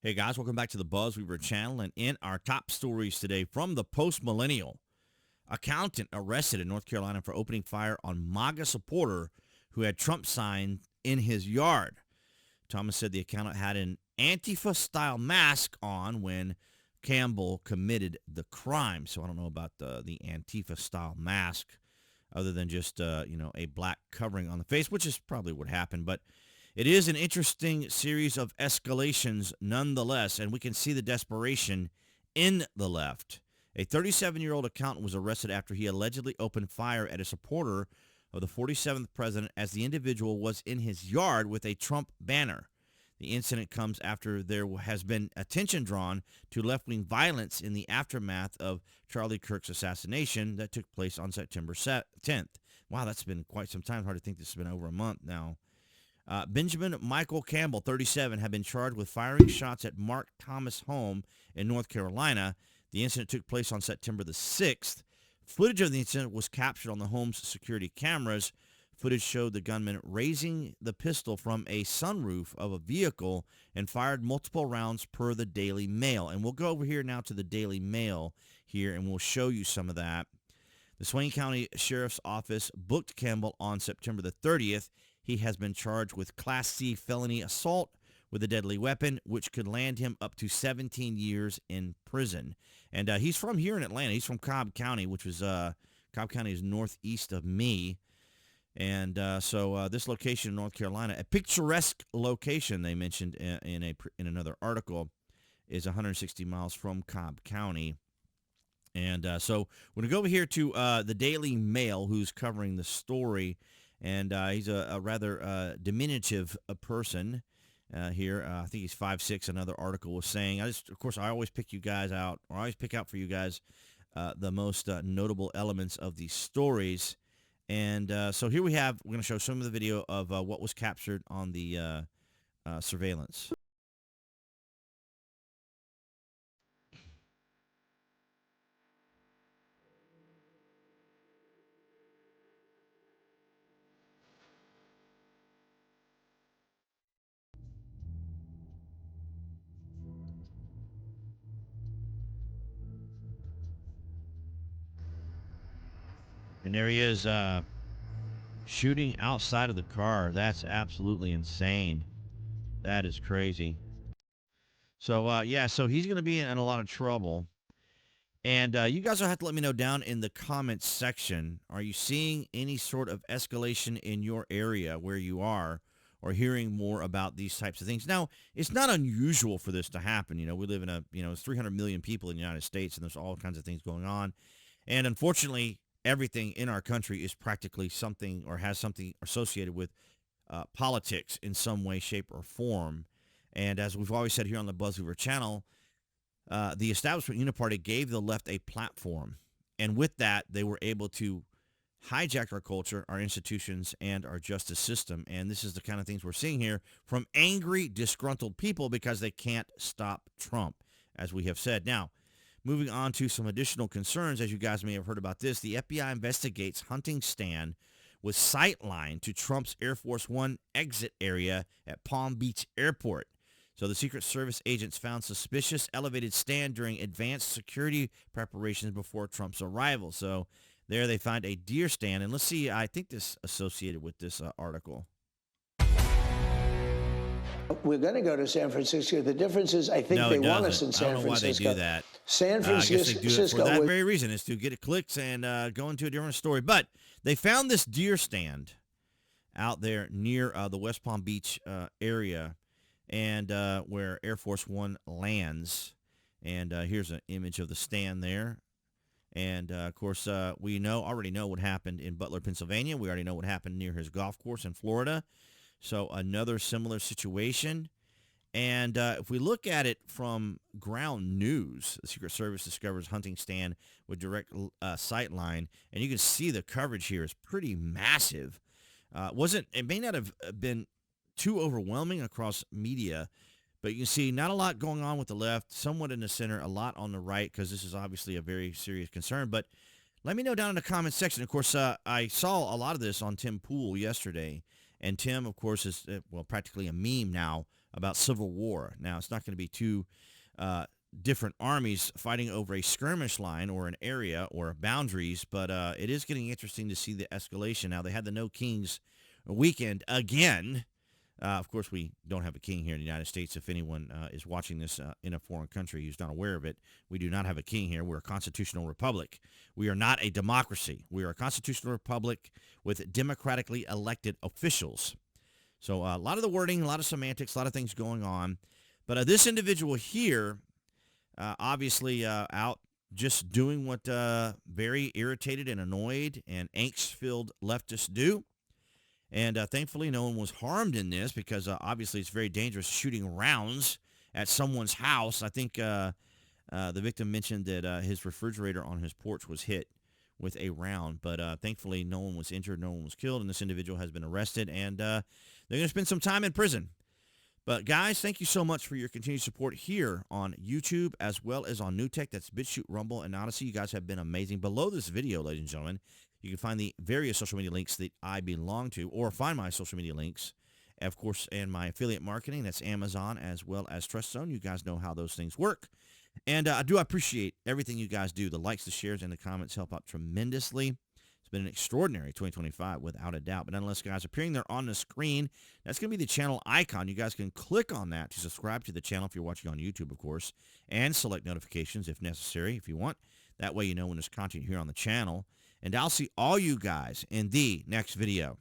Hey guys, welcome back to the BuzWeaver channel. And in our top stories today, from the post-millennial, accountant arrested in North Carolina for opening fire on MAGA supporter who had Trump sign in his yard. Thomas said the accountant had an Antifa-style mask on when Campbell committed the crime. So I don't know about the Antifa-style mask, other than just a black covering on the face, which is probably what happened. But it is an interesting series of escalations nonetheless, and we can see the desperation in the left. A 37-year-old accountant was arrested after he allegedly opened fire at a supporter of the 47th president as the individual was in his yard with a Trump banner. The incident comes after there has been attention drawn to left-wing violence in the aftermath of Charlie Kirk's assassination that took place on September 10th. Wow, that's been quite some time. Hard to think this has been over a month now. Benjamin Michael Campbell, 37, had been charged with firing shots at Mark Thomas' home in North Carolina. The incident took place on September the 6th. Footage of the incident was captured on the home's security cameras. Footage showed the gunman raising the pistol from a sunroof of a vehicle and fired multiple rounds per the Daily Mail. And we'll go over here now to the Daily Mail here, and we'll show you some of that. The Swain County Sheriff's Office booked Campbell on September the 30th. He has been charged with Class C felony assault with a deadly weapon, which could land him up to 17 years in prison. And he's from here in Atlanta. He's from Cobb County, which is Cobb County is northeast of me. And so this location in North Carolina, a picturesque location they mentioned in another article, is 160 miles from Cobb County. And so we're going to go over here to the Daily Mail, who's covering the story. And he's a rather diminutive person here. I think he's 5'6", another article was saying. Of course, I always pick you guys out, or I always pick out for you guys the most notable elements of these stories. And so here we're going to show some of the video of what was captured on the surveillance. And there he is shooting outside of the car. That's absolutely insane. That is crazy. So, yeah, so he's going to be in a lot of trouble. And you guys will have to let me know down in the comments section. Are you seeing any sort of escalation in your area where you are, or hearing more about these types of things? Now, it's not unusual for this to happen. You know, we live in there's 300 million people in the United States, and there's all kinds of things going on. And unfortunately, everything in our country is practically something, or has something associated with politics in some way, shape, or form. And as we've always said here on the BuzWeaver channel, the establishment uniparty gave the left a platform. And with that, they were able to hijack our culture, our institutions, and our justice system. And this is the kind of things we're seeing here from angry, disgruntled people because they can't stop Trump, as we have said. Now, moving on to some additional concerns, as you guys may have heard about this, the FBI investigates hunting stand with sightline to Trump's Air Force One exit area at Palm Beach Airport. So the Secret Service agents found suspicious elevated stand during advanced security preparations before Trump's arrival. So there they find a deer stand. And let's see, I think this associated with this article. We're going to go to San Francisco. The difference is, I think they want us in San Francisco. I don't know why they do that. San Francisco. I guess they do it for that very reason, is to get clicks and go into a different story. But they found this deer stand out there near the West Palm Beach area, and where Air Force One lands. And here's an image of the stand there. And, of course, we already know what happened in Butler, Pennsylvania. We already know what happened near his golf course in Florida. So another similar situation. And if we look at it from ground news, the Secret Service discovers hunting stand with direct sight line. And you can see the coverage here is pretty massive. It may not have been too overwhelming across media, but you can see not a lot going on with the left, somewhat in the center, a lot on the right, because this is obviously a very serious concern. But let me know down in the comments section. Of course, I saw a lot of this on Tim Pool yesterday. And Tim, of course, is, practically a meme now about civil war. Now, it's not going to be two different armies fighting over a skirmish line or an area or boundaries, but it is getting interesting to see the escalation. Now, they had the No Kings weekend again. Of course, we don't have a king here in the United States. If anyone is watching this in a foreign country who's not aware of it, we do not have a king here. We're a constitutional republic. We are not a democracy. We are a constitutional republic with democratically elected officials. So a lot of the wording, a lot of semantics, a lot of things going on. But this individual here, obviously out just doing what very irritated and annoyed and angst-filled leftists do. And thankfully, no one was harmed in this because obviously it's very dangerous shooting rounds at someone's house. I think the victim mentioned that his refrigerator on his porch was hit with a round. But thankfully, no one was injured, no one was killed, and this individual has been arrested. And they're going to spend some time in prison. But guys, thank you so much for your continued support here on YouTube as well as on New Tech. That's BitChute, Rumble, and Odyssey. You guys have been amazing. Below this video, ladies and gentlemen, you can find the various social media links that I belong to, or find my social media links, of course, and my affiliate marketing. That's Amazon as well as Trust Zone. You guys know how those things work. And I do appreciate everything you guys do. The likes, the shares, and the comments help out tremendously. It's been an extraordinary 2025, without a doubt. But nonetheless, guys, appearing there on the screen, that's going to be the channel icon. You guys can click on that to subscribe to the channel if you're watching on YouTube, of course, and select notifications if necessary, if you want. That way you know when there's content here on the channel. And I'll see all you guys in the next video.